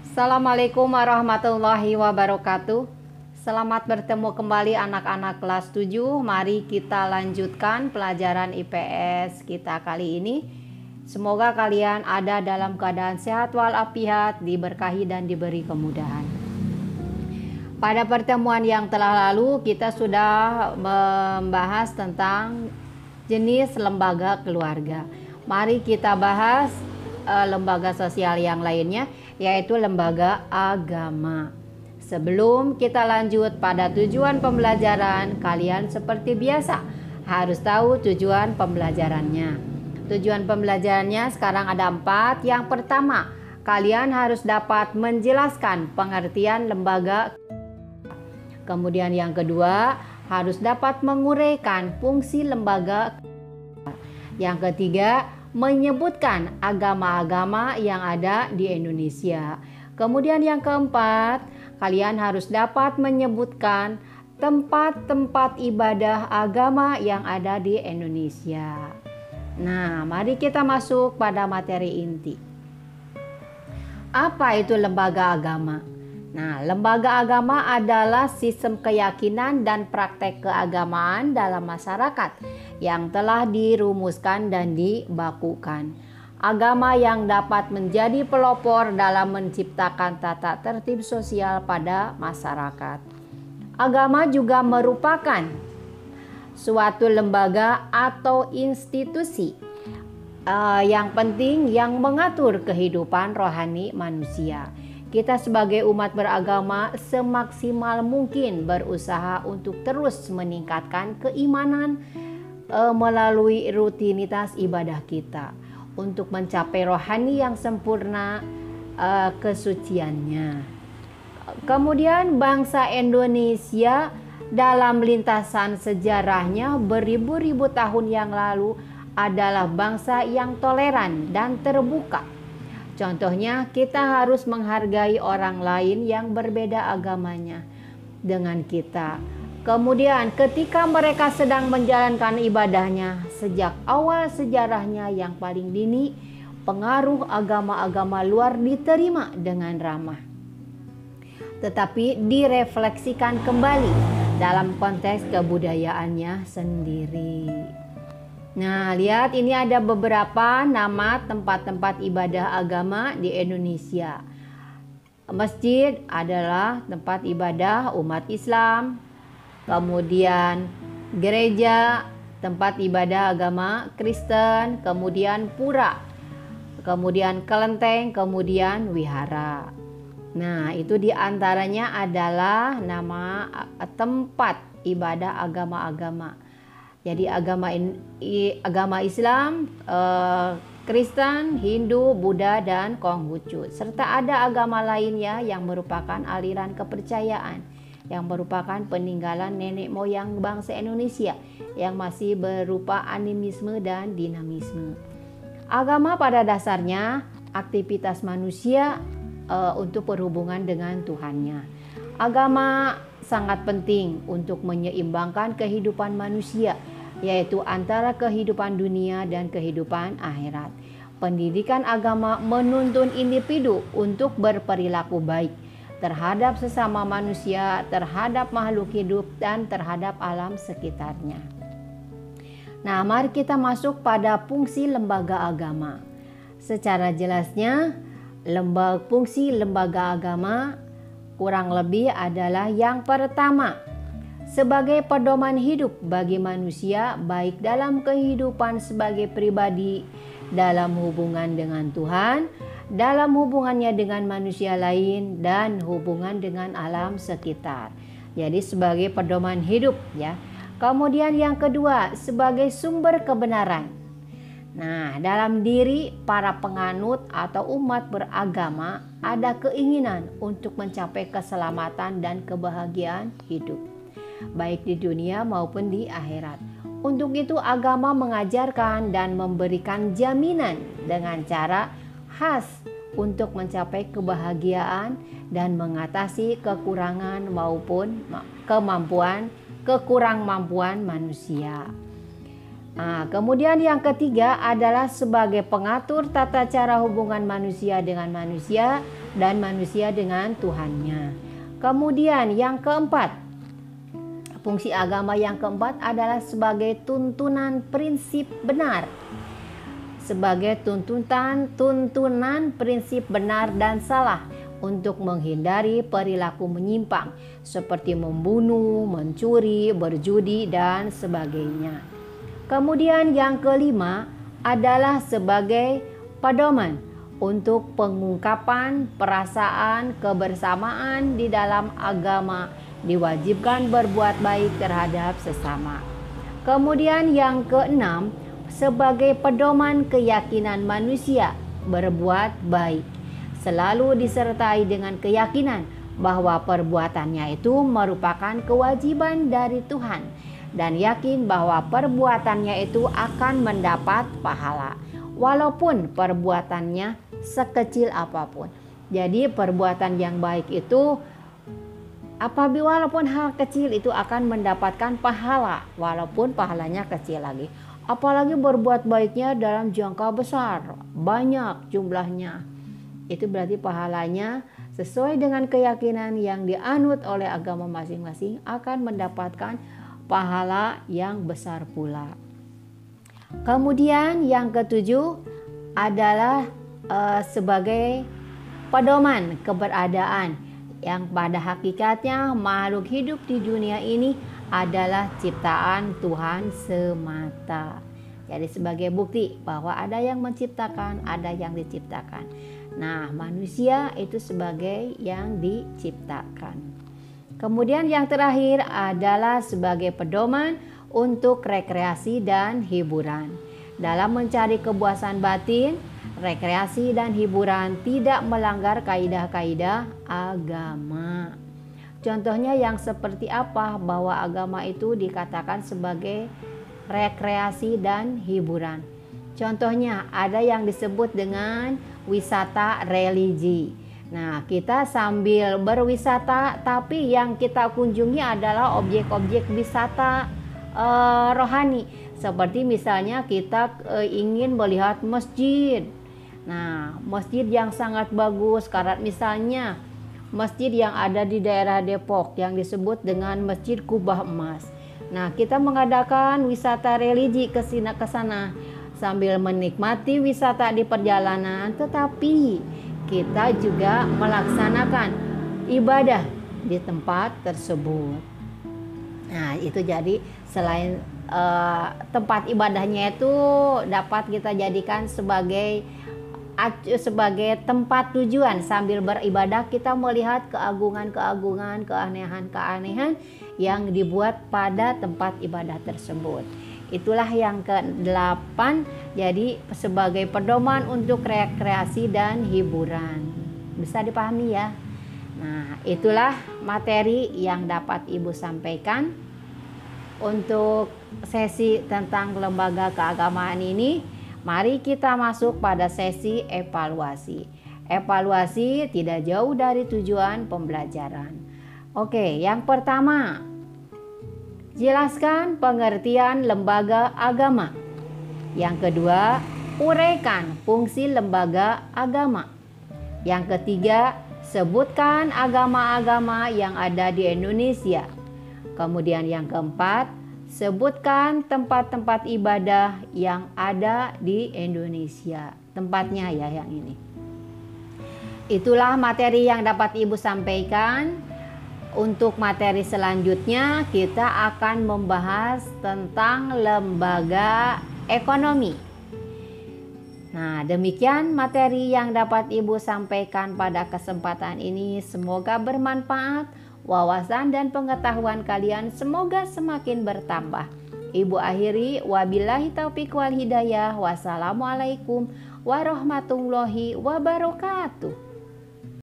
Assalamualaikum warahmatullahi wabarakatuh. Selamat bertemu kembali anak-anak kelas 7. Mari kita lanjutkan pelajaran IPS kita kali ini. Semoga kalian ada dalam keadaan sehat walafiat, diberkahi dan diberi kemudahan. Pada pertemuan yang telah lalu kita sudah membahas tentang jenis lembaga keluarga. Mari kita bahas lembaga sosial yang lainnya, yaitu lembaga agama. Sebelum kita lanjut pada tujuan pembelajaran, kalian seperti biasa harus tahu tujuan pembelajarannya. Tujuan pembelajarannya sekarang ada 4. Yang pertama, kalian harus dapat menjelaskan pengertian lembaga. Kemudian yang kedua, harus dapat menguraikan fungsi lembaga. Yang ketiga, menyebutkan agama-agama yang ada di Indonesia. Kemudian yang keempat, kalian harus dapat menyebutkan tempat-tempat ibadah agama yang ada di Indonesia. Nah, mari kita masuk pada materi inti. Apa itu lembaga agama? Nah, lembaga agama adalah sistem keyakinan dan praktek keagamaan dalam masyarakat yang telah dirumuskan dan dibakukan. Agama yang dapat menjadi pelopor dalam menciptakan tata tertib sosial pada masyarakat. Agama juga merupakan suatu lembaga atau institusi yang penting yang mengatur kehidupan rohani manusia. Kita sebagai umat beragama semaksimal mungkin berusaha untuk terus meningkatkan keimanan melalui rutinitas ibadah kita untuk mencapai rohani yang sempurna kesuciannya. Kemudian bangsa Indonesia dalam lintasan sejarahnya beribu-ribu tahun yang lalu adalah bangsa yang toleran dan terbuka. Contohnya, kita harus menghargai orang lain yang berbeda agamanya dengan kita. Kemudian ketika mereka sedang menjalankan ibadahnya, sejak awal sejarahnya yang paling dini, pengaruh agama-agama luar diterima dengan ramah, tetapi direfleksikan kembali dalam konteks kebudayaannya sendiri. Nah, lihat ini ada beberapa nama tempat-tempat ibadah agama di Indonesia. Masjid adalah tempat ibadah umat Islam. Kemudian gereja, tempat ibadah agama Kristen. Kemudian pura. Kemudian kelenteng, kemudian wihara. Nah, itu diantaranya adalah nama tempat ibadah agama-agama. Jadi agama Islam, Kristen, Hindu, Buddha, dan Konghucu. Serta ada agama lainnya yang merupakan aliran kepercayaan, yang merupakan peninggalan nenek moyang bangsa Indonesia yang masih berupa animisme dan dinamisme. Agama pada dasarnya aktivitas manusia untuk berhubungan dengan Tuhannya. Agama sangat penting untuk menyeimbangkan kehidupan manusia, yaitu antara kehidupan dunia dan kehidupan akhirat. Pendidikan agama menuntun individu untuk berperilaku baik terhadap sesama manusia, terhadap makhluk hidup, dan terhadap alam sekitarnya. Nah, mari kita masuk pada fungsi lembaga agama. Secara jelasnya, fungsi lembaga agama kurang lebih adalah yang pertama, sebagai pedoman hidup bagi manusia, baik dalam kehidupan sebagai pribadi, dalam hubungan dengan Tuhan, dalam hubungannya dengan manusia lain, dan hubungan dengan alam sekitar. Jadi sebagai pedoman hidup ya. Kemudian yang kedua, sebagai sumber kebenaran. Nah, dalam diri para penganut atau umat beragama ada keinginan untuk mencapai keselamatan dan kebahagiaan hidup, baik di dunia maupun di akhirat. Untuk itu agama mengajarkan dan memberikan jaminan dengan cara khas untuk mencapai kebahagiaan dan mengatasi kekurangan maupun kekurang mampuan manusia. Nah, kemudian yang ketiga adalah sebagai pengatur tata cara hubungan manusia dengan manusia dan manusia dengan Tuhannya. Kemudian yang keempat, fungsi agama yang keempat adalah sebagai tuntunan prinsip benar. Sebagai tuntunan prinsip benar dan salah untuk menghindari perilaku menyimpang seperti membunuh, mencuri, berjudi, dan sebagainya. Kemudian yang kelima adalah sebagai pedoman untuk pengungkapan perasaan kebersamaan di dalam agama, diwajibkan berbuat baik terhadap sesama. Kemudian yang keenam, sebagai pedoman keyakinan manusia berbuat baik, selalu disertai dengan keyakinan bahwa perbuatannya itu merupakan kewajiban dari Tuhan dan yakin bahwa perbuatannya itu akan mendapat pahala walaupun perbuatannya sekecil apapun. Jadi perbuatan yang baik itu apabila walaupun hal kecil itu akan mendapatkan pahala walaupun pahalanya kecil lagi. Apalagi berbuat baiknya dalam jangka besar, banyak jumlahnya. Itu berarti pahalanya sesuai dengan keyakinan yang dianut oleh agama masing-masing akan mendapatkan pahala yang besar pula. Kemudian yang ketujuh adalah sebagai pedoman keberadaan yang pada hakikatnya makhluk hidup di dunia ini adalah ciptaan Tuhan semata. Jadi sebagai bukti bahwa ada yang menciptakan, ada yang diciptakan. Nah, manusia itu sebagai yang diciptakan. Kemudian yang terakhir adalah sebagai pedoman untuk rekreasi dan hiburan. Dalam mencari kepuasan batin, rekreasi dan hiburan tidak melanggar kaidah-kaidah agama. Contohnya yang seperti apa bahwa agama itu dikatakan sebagai rekreasi dan hiburan. Contohnya ada yang disebut dengan wisata religi. Nah, kita sambil berwisata tapi yang kita kunjungi adalah objek-objek wisata rohani. Seperti misalnya kita ingin melihat masjid. Nah, masjid yang sangat bagus, karena misalnya masjid yang ada di daerah Depok yang disebut dengan Masjid Kubah Emas. Nah, kita mengadakan wisata religi ke sana sambil menikmati wisata di perjalanan, tetapi kita juga melaksanakan ibadah di tempat tersebut. Nah, itu jadi selain tempat ibadahnya itu dapat kita jadikan sebagai tempat tujuan. Sambil beribadah kita melihat keagungan-keagungan, keanehan-keanehan yang dibuat pada tempat ibadah tersebut. Itulah yang ke-8, jadi sebagai pedoman untuk rekreasi dan hiburan. Bisa dipahami ya? Nah, itulah materi yang dapat Ibu sampaikan untuk sesi tentang lembaga keagamaan ini. Mari kita masuk pada sesi evaluasi. Evaluasi tidak jauh dari tujuan pembelajaran. Oke, yang pertama, jelaskan pengertian lembaga agama. Yang kedua, uraikan fungsi lembaga agama. Yang ketiga, sebutkan agama-agama yang ada di Indonesia. Kemudian yang keempat, sebutkan tempat-tempat ibadah yang ada di Indonesia. Tempatnya ya yang ini. Itulah materi yang dapat Ibu sampaikan. Untuk materi selanjutnya kita akan membahas tentang lembaga ekonomi. Nah, demikian materi yang dapat Ibu sampaikan pada kesempatan ini. Semoga bermanfaat. Wawasan dan pengetahuan kalian semoga semakin bertambah. Ibu akhiri, wabillahi taufiq wal hidayah. Wassalamualaikum warahmatullahi wabarakatuh.